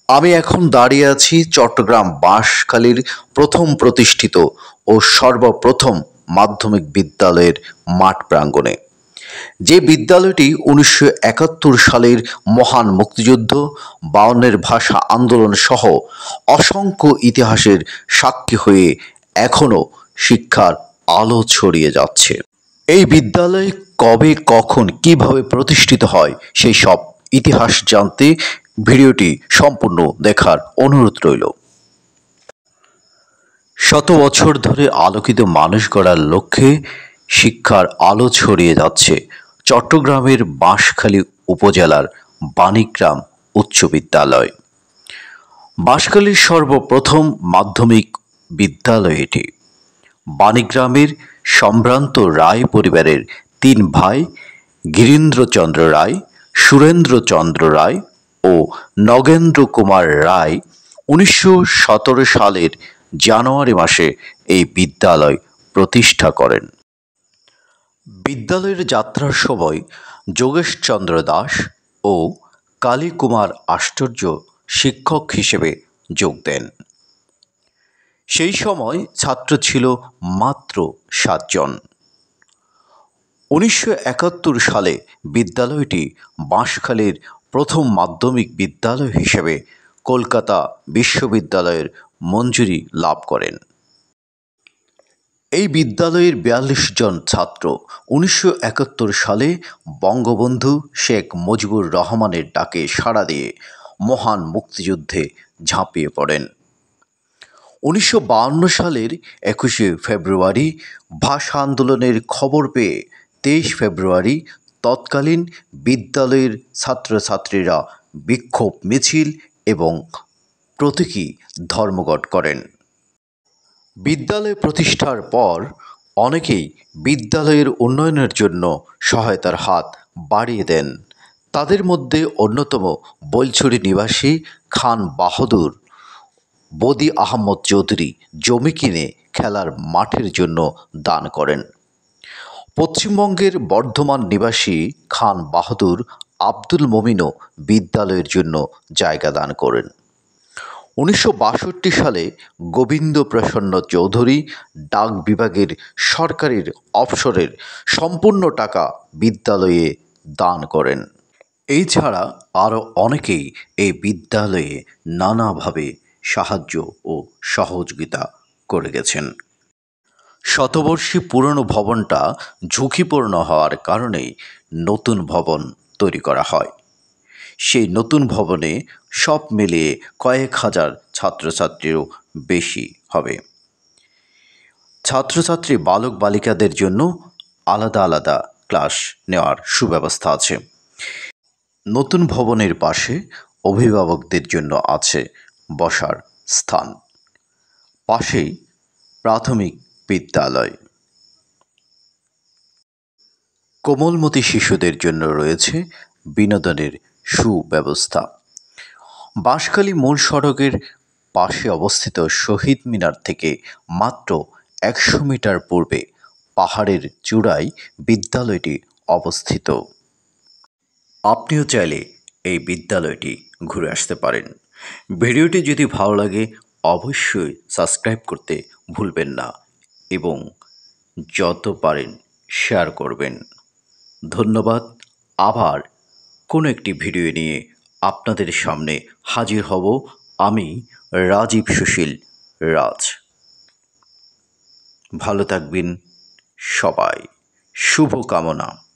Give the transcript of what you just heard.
আমি এখন দাঁড়িয়ে আছি চট্টগ্রাম বাঁশখালীর প্রথম প্রতিষ্ঠিত ও সর্বপ্রথম মাধ্যমিক বিদ্যালয়ের মাঠ প্রাঙ্গণে। যে বিদ্যালয়টি ১৯৭১ সালের মহান মুক্তিযুদ্ধ, ৫২-এর ভাষা আন্দোলন সহ অসংখ্য ইতিহাসের সাক্ষী হয়ে এখনও শিক্ষার আলো ছড়িয়ে যাচ্ছে। এই বিদ্যালয় কবে, কখন, কিভাবে প্রতিষ্ঠিত হয় সেই সব ইতিহাস জানতে ভিডিওটি সম্পূর্ণ দেখার অনুরোধ রইল। শত বছর ধরে আলোকিত মানুষ গড়ার লক্ষ্যে শিক্ষার আলো ছড়িয়ে যাচ্ছে চট্টগ্রামের বাঁশখালী উপজেলার বাণীগ্রাম উচ্চ বিদ্যালয়। বাঁশখালীর সর্বপ্রথম মাধ্যমিক বিদ্যালয় এটি। বাণীগ্রামের সম্ভ্রান্ত রায় পরিবারের ৩ ভাই গিরীন্দ্রচন্দ্র রায়, সুরেন্দ্রচন্দ্র রায় ও নগেন্দ্র কুমার রায় ১৯১৭ সালের জানুয়ারি মাসে এই বিদ্যালয় প্রতিষ্ঠা করেন। বিদ্যালয়ের যাত্রার সময় যোগেশচন্দ্র দাস ও কালীকুমার আশ্চর্য শিক্ষক হিসেবে যোগ দেন। সেই সময় ছাত্র ছিল মাত্র ৭ জন। ১৯৭১ সালে বিদ্যালয়টি বাঁশখালীর প্রথম মাধ্যমিক বিদ্যালয় হিসেবে কলকাতা বিশ্ববিদ্যালয়ের মঞ্জুরি লাভ করেন। এই বিদ্যালয়ের ৪২ জন ছাত্র ১৯৭১ সালে বঙ্গবন্ধু শেখ মুজিবুর রহমানের ডাকে সাড়া দিয়ে মহান মুক্তিযুদ্ধে ঝাঁপিয়ে পড়েন। ১৯৫২ সালের ২১শে ফেব্রুয়ারি ভাষা আন্দোলনের খবর পেয়ে ২৩ ফেব্রুয়ারি তৎকালীন বিদ্যালয়ের ছাত্রছাত্রীরা বিক্ষোভ মিছিল এবং প্রতীকী ধর্মঘট করেন। বিদ্যালয় প্রতিষ্ঠার পর অনেকেই বিদ্যালয়ের উন্নয়নের জন্য সহায়তার হাত বাড়িয়ে দেন। তাদের মধ্যে অন্যতম বৈলছড়ি নিবাসী খান বাহাদুর বদি আহমদ চৌধুরী জমি কিনে খেলার মাঠের জন্য দান করেন। পশ্চিমবঙ্গের বর্ধমান নিবাসী খান বাহাদুর আব্দুল মমিনও বিদ্যালয়ের জন্য জায়গা দান করেন। ১৯৬২ সালে গোবিন্দ প্রসন্ন চৌধুরী ডাক বিভাগের সরকারের অবসরের সম্পূর্ণ টাকা বিদ্যালয়ে দান করেন। এছাড়া আরও অনেকেই এই বিদ্যালয়ে নানাভাবে সাহায্য ও সহযোগিতা করে গেছেন। শতবর্ষী পুরনো ভবনটা ঝুঁকিপূর্ণ হওয়ার কারণেই নতুন ভবন তৈরি করা হয়। সেই নতুন ভবনে সব মিলিয়ে কয়েক হাজার ছাত্রছাত্রীরও বেশি হবে। ছাত্রছাত্রী বালক বালিকাদের জন্য আলাদা আলাদা ক্লাস নেওয়ার সুব্যবস্থা আছে। নতুন ভবনের পাশে অভিভাবকদের জন্য আছে বসার স্থান। পাশেই প্রাথমিক বিদ্যালয়। কোমলমতি শিশুদের জন্য রয়েছে বিনোদনের সুব্যবস্থা। বাঁশখালী মূল সড়কের পাশে অবস্থিত শহীদ মিনার থেকে মাত্র ১০০ মিটার পূর্বে পাহাড়ের চূড়ায় বিদ্যালয়টি অবস্থিত। আপনিও চাইলে এই বিদ্যালয়টি ঘুরে আসতে পারেন। ভিডিওটি যদি ভালো লাগে অবশ্যই সাবস্ক্রাইব করতে ভুলবেন না এবং যত পারেন শেয়ার করবেন। ধন্যবাদ। আবার কোনো একটি ভিডিও নিয়ে আপনাদের সামনে হাজির হব। আমি রাজীব সুশীল রাজ। ভালো থাকবেন সবাই। শুভকামনা।